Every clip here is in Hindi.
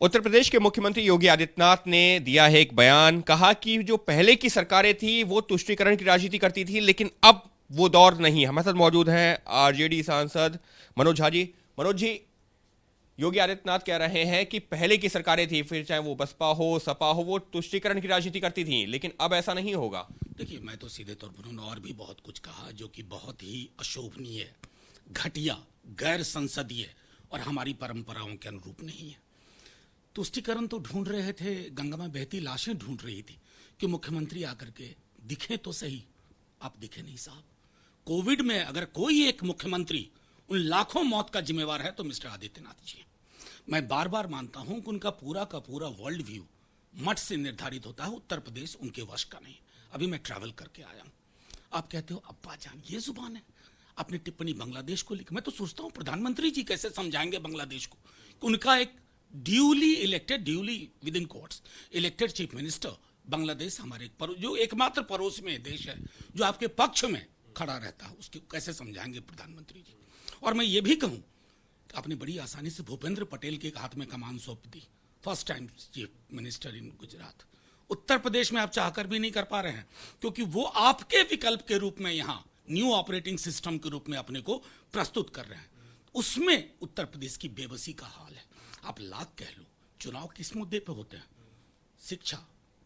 उत्तर प्रदेश के मुख्यमंत्री योगी आदित्यनाथ ने दिया है एक बयान। कहा कि जो पहले की सरकारें थी वो तुष्टीकरण की राजनीति करती थी, लेकिन अब वो दौर नहीं। हमारे साथ मौजूद हैं आरजेडी सांसद मनोज झा जी। मनोज जी, योगी आदित्यनाथ कह रहे हैं कि पहले की सरकारें थी, फिर चाहे वो बसपा हो सपा हो, वो तुष्टीकरण की राजनीति करती थी, लेकिन अब ऐसा नहीं होगा। देखिए, मैं तो सीधे तौर पर उन्होंने और भी बहुत कुछ कहा जो कि बहुत ही अशोभनीय, घटिया, गैर संसदीय और हमारी परंपराओं के अनुरूप नहीं है। तुष्टीकरण तो ढूंढ रहे थे, गंगा में बहती लाशें ढूंढ रही थी कि मुख्यमंत्री आकर के दिखे तो सही। आप दिखे नहीं साहब। कोविड में अगर कोई एक मुख्यमंत्री उन लाखों मौत का जिम्मेवार है तो मिस्टर आदित्यनाथ जी हैं। मैं बार बार मानता हूं कि उनका पूरा का पूरा वर्ल्ड व्यू मठ से निर्धारित होता है। उत्तर प्रदेश उनके वश का नहीं। अभी मैं ट्रैवल करके आया हूं। आप कहते हो अब्बा जान, ये जुबान है। अपनी टिप्पणी बांग्लादेश को लिखी। मैं तो सोचता हूं प्रधानमंत्री जी कैसे समझाएंगे बांग्लादेश को कि उनका एक duly with in quotes elected chief minister Bangladesh हमारे जो एकमात्र पड़ोस में देश है जो आपके पक्ष में खड़ा रहता है, उसको कैसे समझाएंगे प्रधानमंत्री जी। और मैं ये भी कहूं कि आपने बड़ी आसानी से भूपेंद्र पटेल के हाथ में कमान सौंप दी, first time chief minister in Gujarat. Uttar Pradesh में आप चाहकर भी नहीं कर पा रहे हैं क्योंकि वो आपके विकल्प के रूप में यहां न्यू ऑपरेटिंग सिस्टम के रूप में अपने को प्रस्तुत कर रहे हैं। उसमें उत्तर प्रदेश की बेबसी का हाल है। आप लाख कह लो, चुनाव किस मुद्दे पे होते हैं? शिक्षा,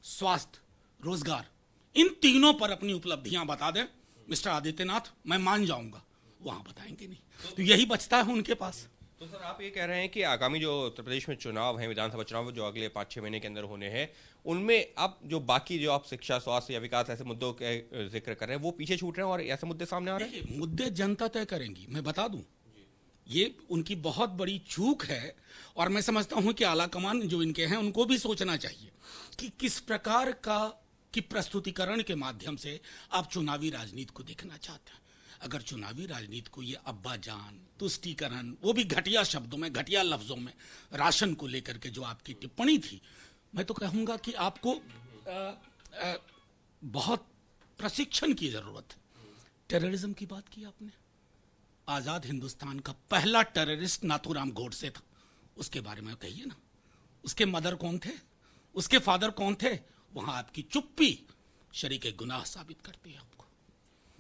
स्वास्थ्य, रोजगार, इन तीनों पर अपनी उपलब्धियां बता दें मिस्टर आदित्यनाथ, मैं मान जाऊंगा। वहां बताएंगे नहीं, तो यही बचता है उनके पास। तो सर, आप ये कह रहे हैं कि आगामी जो उत्तर प्रदेश में चुनाव है, विधानसभा चुनाव जो अगले 5-6 महीने के अंदर होने हैं, उनमें अब जो बाकी जो आप शिक्षा, स्वास्थ्य या विकास ऐसे मुद्दों के जिक्र कर रहे हैं वो पीछे छूट रहे हैं और ऐसे मुद्दे सामने आ रहे हैं? मुद्दे जनता तय करेंगी। मैं बता दूं, ये उनकी बहुत बड़ी चूक है। और मैं समझता हूं कि आलाकमान जो इनके हैं उनको भी सोचना चाहिए कि किस प्रकार की प्रस्तुतिकरण के माध्यम से आप चुनावी राजनीति को देखना चाहते हैं। अगर चुनावी राजनीति को ये अब्बा जान, तुष्टीकरण, वो भी घटिया शब्दों में, घटिया लफ्जों में, राशन को लेकर के जो आपकी टिप्पणी थी, मैं तो कहूंगा कि आपको बहुत प्रशिक्षण की जरूरत है। टेररिज्म की बात की आपने। आजाद हिंदुस्तान का पहला टेररिस्ट नाथूराम गोडसे था। उसके बारे में कहिए ना। उसके मदर कौन थे, उसके फादर कौन थे? वहां आपकी चुप्पी शरीके गुनाह साबित करती है आपको।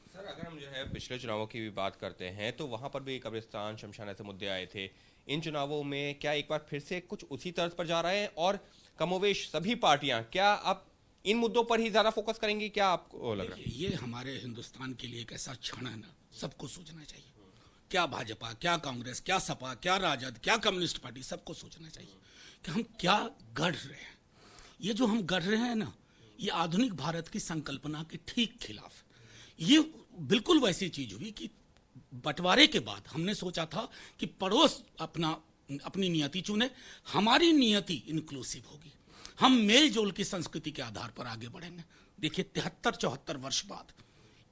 सर, अगर हम जो है पिछले चुनावों की भी बात करते हैं तो वहां पर भी कब्रिस्तान, शमशान ऐसे मुद्दे आए थे। इन चुनावों में क्या एक बार फिर से कुछ उसी तर्ज पर जा रहे हैं और कमोवेश सभी पार्टियां क्या अब इन मुद्दों पर ही ज्यादा फोकस करेंगी? क्या आपको लग रहा है? ये हमारे हिंदुस्तान के लिए एक ऐसा क्षण है ना, सबको सोचना चाहिए। क्या भाजपा, क्या कांग्रेस, क्या सपा, क्या राजद, क्या कम्युनिस्ट पार्टी, सबको सोचना चाहिए कि हम क्या गढ़ रहे हैं। ये जो हम गढ़ रहे हैं ना, ये आधुनिक भारत की संकल्पना के ठीक खिलाफ। ये बिल्कुल वैसी चीज हुई कि बंटवारे के बाद हमने सोचा था कि पड़ोस अपनी नियति चुने, हमारी नियति इंक्लूसिव होगी, हम मेल जोल की संस्कृति के आधार पर आगे बढ़ेंगे। देखिए, 73-74 वर्ष बाद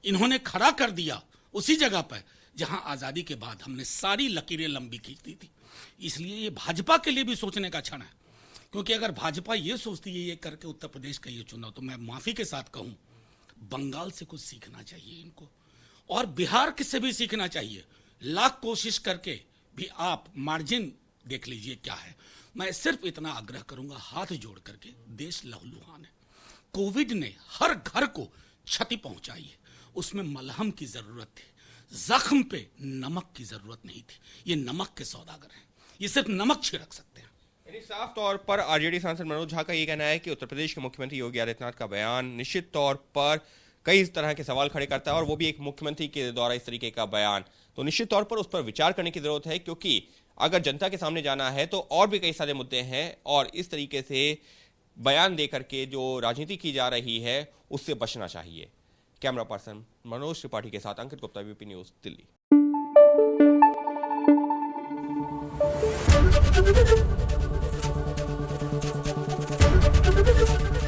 इन्होंने खड़ा कर दिया उसी जगह पर जहां आजादी के बाद हमने सारी लकीरें लंबी खींच दी थी। इसलिए ये भाजपा के लिए भी सोचने का क्षण है, क्योंकि अगर भाजपा ये सोचती है ये करके उत्तर प्रदेश का ये चुनाव, तो मैं माफी के साथ कहूं, बंगाल से कुछ सीखना चाहिए इनको और बिहार से भी सीखना चाहिए। लाख कोशिश करके भी आप मार्जिन देख लीजिए क्या है। मैं सिर्फ इतना आग्रह करूंगा, हाथ जोड़ करके, देश लहूलुहान है। कोविड ने हर घर को क्षति पहुंचाई है, उसमें मलहम की जरूरत थी, जख्म पे नमक की जरूरत नहीं थी। ये नमक के सौदागर हैं, ये सिर्फ नमक छिड़क सकते हैं। यानी साफ तौर पर आरजेडी सांसद मनोज झा का ये कहना है कि उत्तर प्रदेश के मुख्यमंत्री योगी आदित्यनाथ का बयान निश्चित तौर पर कई तरह के सवाल खड़े करता है और वो भी एक मुख्यमंत्री के द्वारा इस तरीके का बयान, तो निश्चित तौर पर उस पर विचार करने की जरूरत है, क्योंकि अगर जनता के सामने जाना है तो और भी कई सारे मुद्दे हैं और इस तरीके से बयान देकर के जो राजनीति की जा रही है उससे बचना चाहिए। कैमरा पर्सन मनोज त्रिपाठी के साथ Ankit Gupta, VP news, Delhi.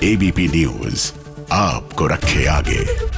ABP news आपको रखे आगे।